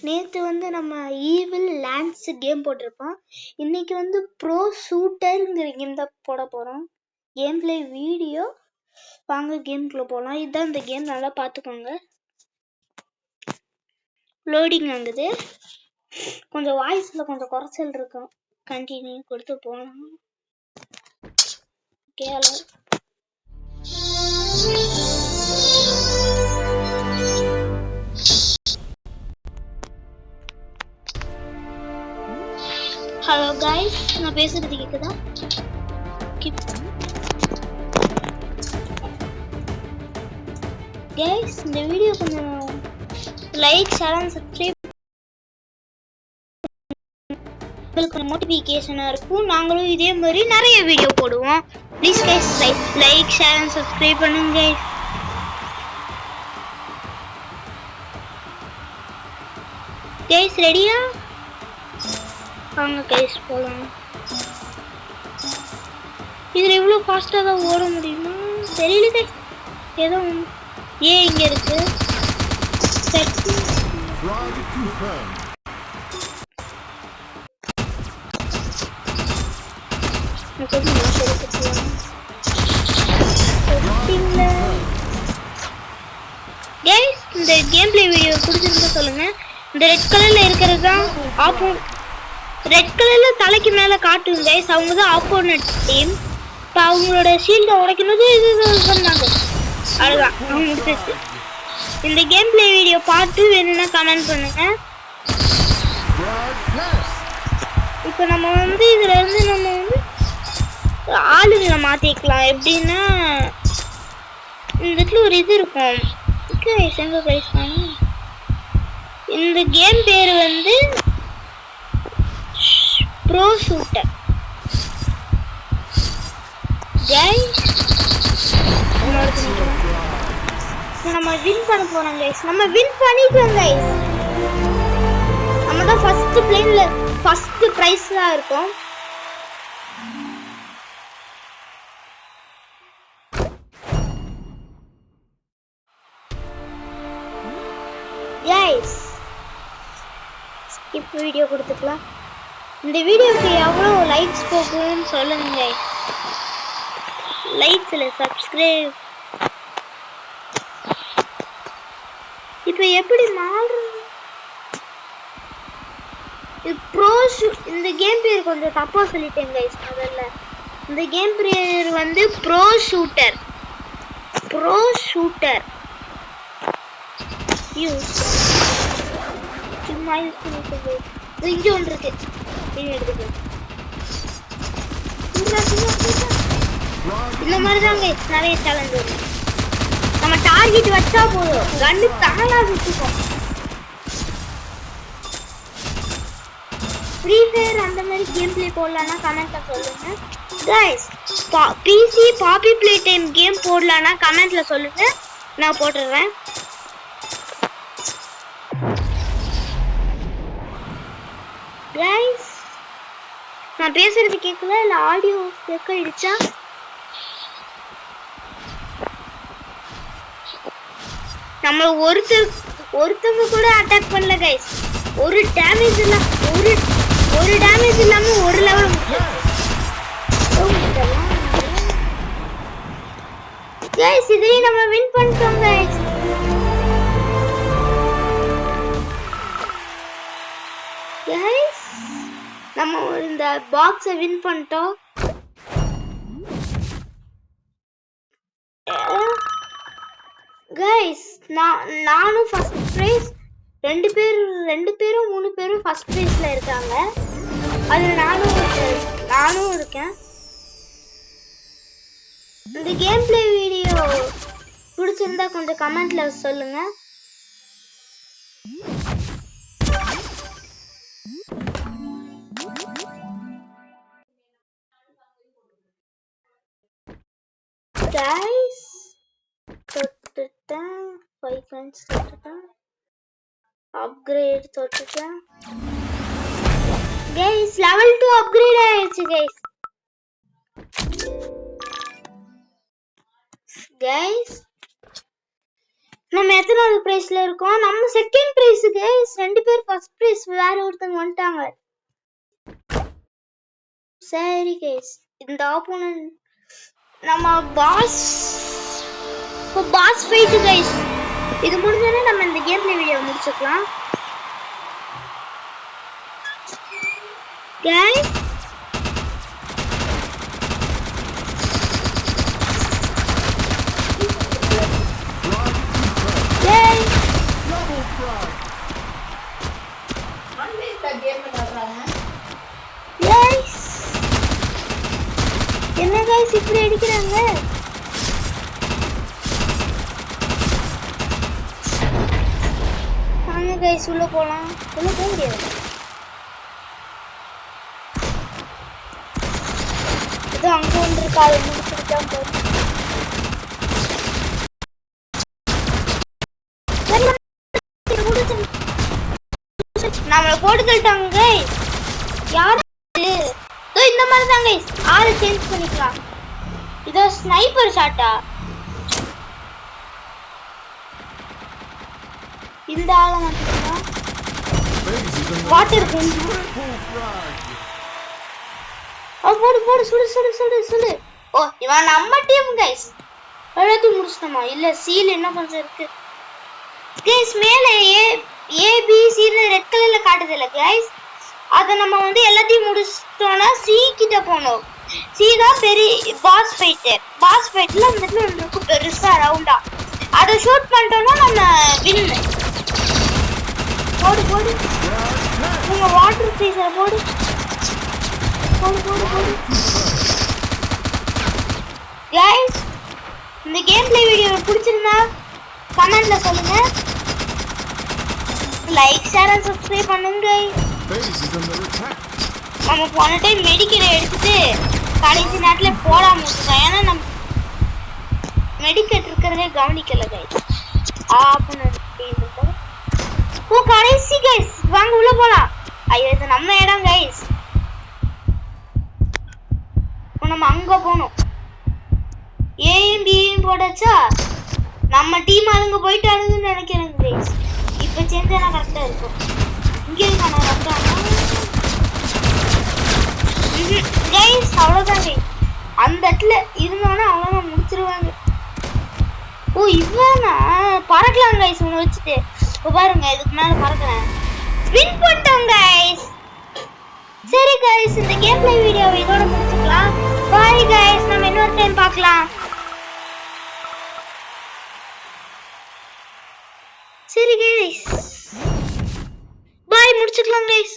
நேற்று வந்து நம்ம ஈவில் லேண்ட்ஸ் கேம் போட்டிருப்போம். இன்னைக்கு வந்து ப்ரோ ஷூட்டருங்கிற கேம் தான் போட போகிறோம். கேம் பிளே வீடியோ வாங்க கேம்குள்ளே போகலாம். இதுதான் இந்த கேம், நல்லா பார்த்துக்கோங்க. லோடிங் ஆகுது, கொஞ்சம் வாய்ஸில் கொஞ்சம் குறைச்சல் இருக்கும். கண்டினியூ கொடுத்து போகலாம். கேளு. ஹலோ கைஸ், நான் பேசுறது கேக்குதா? கைஸ், இந்த வீடியோ கொஞ்சம் லைக், ஷேர் அண்ட் சப்ஸ்கிரைப் உங்களுக்கு நோட்டிஃபிகேஷனாக இருக்கும். நாங்களும் இதே மாதிரி நிறைய வீடியோ போடுவோம். Please guys like share and subscribe பண்ணுங்க கைஸ். கைஸ் ரெடியா? வாங்க கைஸ் போகலாம். இதில் எவ்வளோ ஃபாஸ்ட்டாக தான் ஓட முடியுமா தெரியல கைஸ். ஏதோ இங்கே இருக்கு. இந்த கேம் பிளே வீடியோ பிடிச்சிருந்தா சொல்லுங்க. இந்த ரெட் கலர்ல இருக்கிறது தான் ரெட் கலர்ல தலைக்கு மேல காட்டுங்க கைஸ், அவங்க தான் ஆப்போனன்ட் டீம். இப்போ அவங்களோட ஷீல்டை உடைக்கணும் இது பண்ணாங்க, அவ்வளோதான் அவங்க முடிச்சிச்சு. இந்த கேம் பிளே வீடியோ பார்த்து வேணும்னா கமெண்ட் பண்ணுங்க. இப்போ நம்ம வந்து இதுல இருந்து நம்ம வந்து ஆளுங்களை மாத்திக்கலாம். எப்படின்னா இந்த இடத்துல ஒரு இது இருக்கும். இந்த கேம் பேரு வந்து ப்ரோ ஷூட்டர். நம்ம வின் பண்ண போறோம் கைஸ். நம்ம வின் பண்ணிட்டோம் கைஸ். நம்ம தான் ஃபர்ஸ்ட் பிளேன்ல ஃபர்ஸ்ட் பிரைஸ்ல இருக்கோம். கைஸ் ஸ்கிப் வீடியோ கொடுத்துக்கலாம். இந்த வீடியோக்கு எவ்வளோ லைக்ஸ் போகும்னு சொல்லுங்க கைஸ். லைக்ஸ் இல்லை, சப்ஸ்கிரைப். இப்போ எப்படி மாறுறது? இந்த கேம் பேர் கொஞ்சம் தப்பா சொல்லிட்டேன் கைஸ். முதல்ல இந்த கேம் பேர் வந்து ப்ரோ ஷூட்டர். ப்ரோ ஷூட்டர் சும்மா யூஸ் பண்ணிட்டு இங்கே ஒன்று இருக்கு. இந்த மாதிரி தான் கைஸ் நிறைய சேலஞ்ச் வரும். நம்ம டார்கெட் வச்சா போதும், கண்ணு தானா சுத்திக்கும். ஃப்ரீ ஃபயர் அந்த மாதிரி கேம் பிளே போடலான்னா கமெண்ட்ல சொல்லுங்க கைஸ். பிசி பாப்பி பிளே டைம் கேம் போடலான்னா கமெண்ட்ல சொல்லுங்க, நான் போட்டுடுறேன். கைஸ் நான் பேசுறது கேட்கல இல்லை ஆடியோ கேட்கடிச்சா? நம்ம ஒருத்தவங்க கூட அட்டாக் பண்ணல கைஸ். ஒரு டேமேஜ் இல்ல, ஒரு டேமேஜ் இல்லாம ஒரு லெவல் கைஸ். இதுலயே நம்ம வின் பண்ணிட்டோம் கைஸ். கைஸ் நம்ம இந்த பாக்ஸை வின் பண்ணிட்டோம். கைஸ் நானும் ஃபர்ஸ்ட் பிரைஸ், ரெண்டு பேரும் 3 பேரும் ஃபர்ஸ்ட் பிரைஸ்ல இருக்காங்க. அது நானும் இருக்கேன். இந்த கேம் பிளே வீடியோ பிடிச்சிருந்தா கொஞ்சம் கமெண்ட்ல சொல்லுங்க. கைஸ் தொட்டுட்டேன், 5 பாயிண்ட்ஸ் தொட்டுட்டேன், அப்கிரேட் தொட்டுட்டேன் கைஸ். லெவல் 2 அப்கிரேட் ஆயிடுச்சு கைஸ். கைஸ் நம்ம எத்தனாவது பிரைஸ்ல இருக்கோம்? நம்ம செகண்ட் பிரைஸ் गाइस. ரெண்டு பேர் ஃபர்ஸ்ட் பிரைஸ் வேற ஒருத்தங்க வந்துட்டாங்க. சரி गाइस. இந்த ஆப்போனன்ட் நம்ம பாஸ் ஃபைட் गाइस. இது முடிஞ்சனே நம்ம இந்த கேம் பிளே வீடியோ முடிச்சுக்கலாம். गाइस என்ன गाइस இப்படி அடிக்குறாங்க? வாங்க गाइस உள்ள போலாம். உள்ள போக முடியாது. இது அங்க ஒன்று இருக்காது. முடிச்சிட்டா போதும். நம்மள போட்டு தள்ளிட்டாங்க गाइस. யாரு இந்த மாதிரி தான் गाइस. ஆளு சேஞ்ச் பண்ணிக்கலாம். இது ஸ்னைப்பர் ஷாட்டா? இந்த ஆள மாட்டீங்களா? Water gun. போடு சுடு. ஓ இவன் நம்ம டீம் गाइस. எல்லாத்தையும் முடிச்சிட்டோமா? இல்ல சீல் என்ன கொஞ்சம் இருக்கு गाइस. மேலே A B C ன்னு ரெட் கலர்ல காட்டுது இல்ல गाइस. அத நம்ம வந்து எல்லாத்தையும் முடிச்சிட்டோம்னா C கிட்ட போணும். C தான் பெரிய பாஸ் ஃபைட். பாஸ் ஃபைட்ல அந்த இடத்துல ஒன்று பெருசா ரவுண்டா. அத ஷூட் பண்ணிட்டோம்னா நம்ம வின். போடு. நீங்க வாட்டர் ஃப்ரீசர் போடு. गाइस இந்த கேம் பிளே வீடியோ பிடிச்சிருந்தா கமெண்ட்ல சொல்லுங்க. லைக் ஷேர் அண்ட் சப்ஸ்கிரைப் பண்ணுங்க. நம்ம போன டைம் மெடிக்கல் எடுத்துட்டு கடைசி நேரத்துல போடாம விட்டுட்டோம். ஏன்னா நம்ம மெடிக்கல் இருக்கிறதே கவனிக்கல गाइस. ஓ கடைசி गाइस வாங்க உள்ள போலாம். ஐயோ இது நம்ம இடம் गाइस. நம்ம அங்க போணும். ஏயும் பியும் போடாச்சா நம்ம டீம் ஆளுங்க போயிட்டானுங்கன்னு நினைக்கிறேன் गाइस. இப்ப சேஞ்சா கரெக்டா இருக்கும். இங்க இருக்கானா வந்தானா गाइस. அவ்வளவுதான் गाइस. அந்த இடத்துல இருந்தானா அவ்வளவுதான் முடிச்சிருவாங்க. ஓ இவனா பறக்கலாம் गाइस. உன்னை வச்சுட்டு பாருங்க இதுக்கு மேல பறக்குறேன். வின் பண்ணிட்டோம் गाइस. சரி गाइस இந்த கேம் பிளே வீடியோ இதோட முடிச்சுக்கலாம். By guys. நம்ம இன்னொரு டைம் பார்க்கலாம். சரி गाइस பை முடிச்சுக்கலாம் गाइस.